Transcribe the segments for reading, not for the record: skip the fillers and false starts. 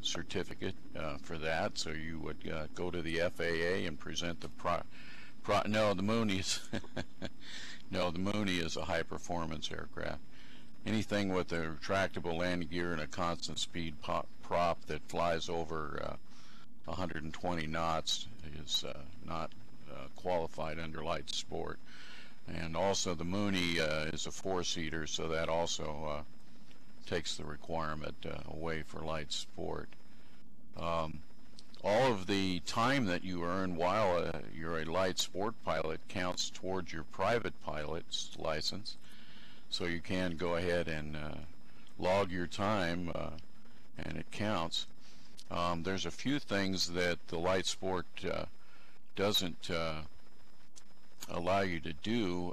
certificate for that. So you would go to the FAA and present the no, the Mooney is no, the Mooney is a high-performance aircraft. Anything with a retractable landing gear and a constant speed prop that flies over 120 knots is not qualified under light sport. And also the Mooney is a four-seater, so that also takes the requirement away for light sport. All of the time that you earn while you're a light sport pilot counts towards your private pilot's license, so you can go ahead and log your time and it counts. There's a few things that the light sport doesn't allow you to do,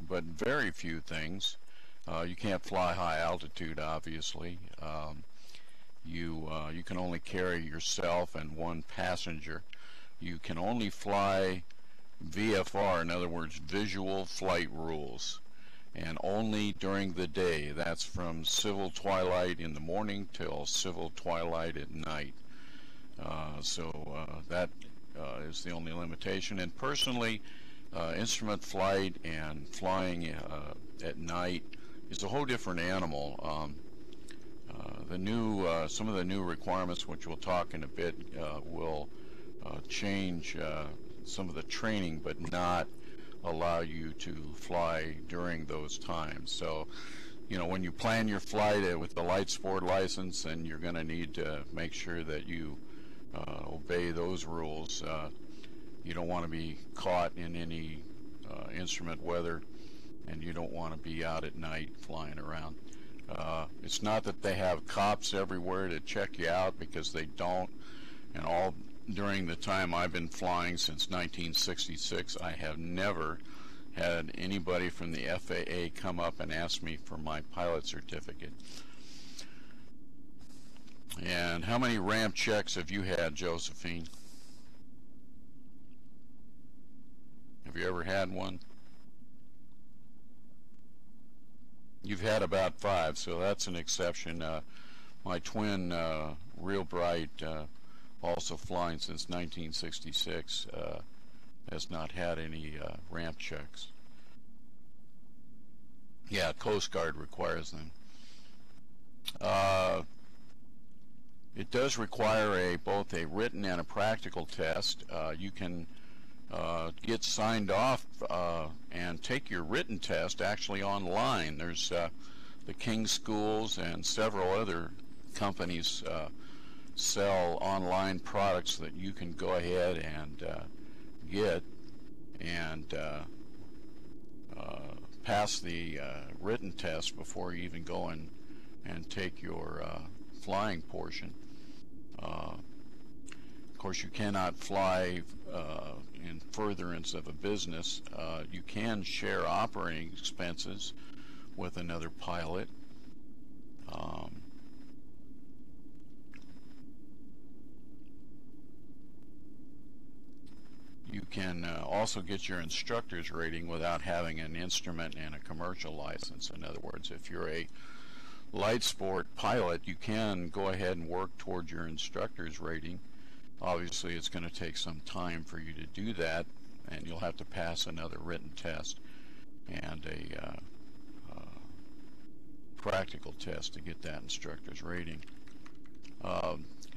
but very few things. You can't fly high altitude, obviously. You can only carry yourself and one passenger. You can only fly VFR, in other words, visual flight rules, and only during the day. That's from civil twilight in the morning till civil twilight at night. That is the only limitation. And personally, instrument flight and flying at night is a whole different animal. Some of the new requirements, which we'll talk in a bit, will change some of the training, but not allow you to fly during those times. So, you know, when you plan your flight with the light sport license, then you're going to need to make sure that you obey those rules. You don't want to be caught in any instrument weather, and you don't want to be out at night flying around. It's not that they have cops everywhere to check you out, because they don't. And all during the time I've been flying since 1966, I have never had anybody from the FAA come up and ask me for my pilot certificate. And how many ramp checks have you had, Josephine? Have you ever had one? You've had about 5, so that's an exception. My twin, Real Bright, also flying since 1966, has not had any ramp checks. Yeah, Coast Guard requires them. It does require both a written and a practical test. You can get signed off and take your written test actually online. There's the King Schools and several other companies sell online products that you can go ahead and get and pass the written test before you even go and take your flying portion. Of course, you cannot fly in furtherance of a business. You can share operating expenses with another pilot. You can also get your instructor's rating without having an instrument and a commercial license. In other words, if you're a light sport pilot, you can go ahead and work toward your instructor's rating. Obviously, it's going to take some time for you to do that, and you'll have to pass another written test and a practical test to get that instructor's rating.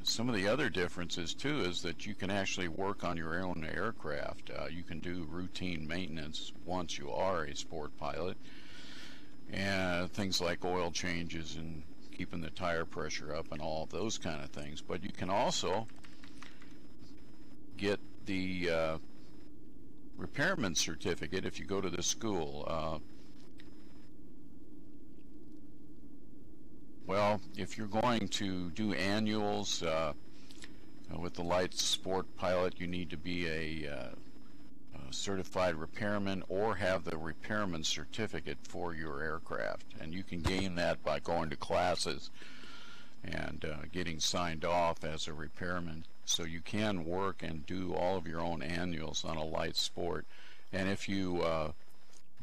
Some of the other differences too is that you can actually work on your own aircraft. You can do routine maintenance once you are a sport pilot, and things like oil changes and keeping the tire pressure up and all of those kind of things. But you can also get the repairman certificate if you go to the school. Well, if you're going to do annuals with the light sport pilot, you need to be a certified repairman or have the repairman certificate for your aircraft, and you can gain that by going to classes and getting signed off as a repairman. So you can work and do all of your own annuals on a light sport. And if you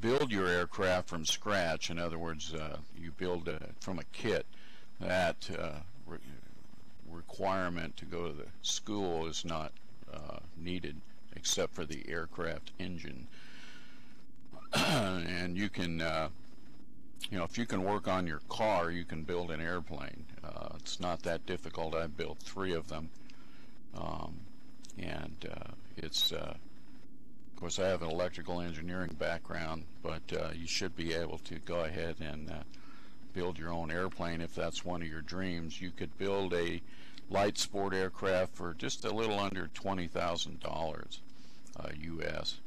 build your aircraft from scratch, in other words, you build from a kit, that requirement to go to the school is not needed, except for the aircraft engine. And you can, you know, if you can work on your car, you can build an airplane. It's not that difficult. I built 3 of them, and it's of course I have an electrical engineering background, but you should be able to go ahead and build your own airplane if that's one of your dreams. You could build a light sport aircraft for just a little under $20,000 US.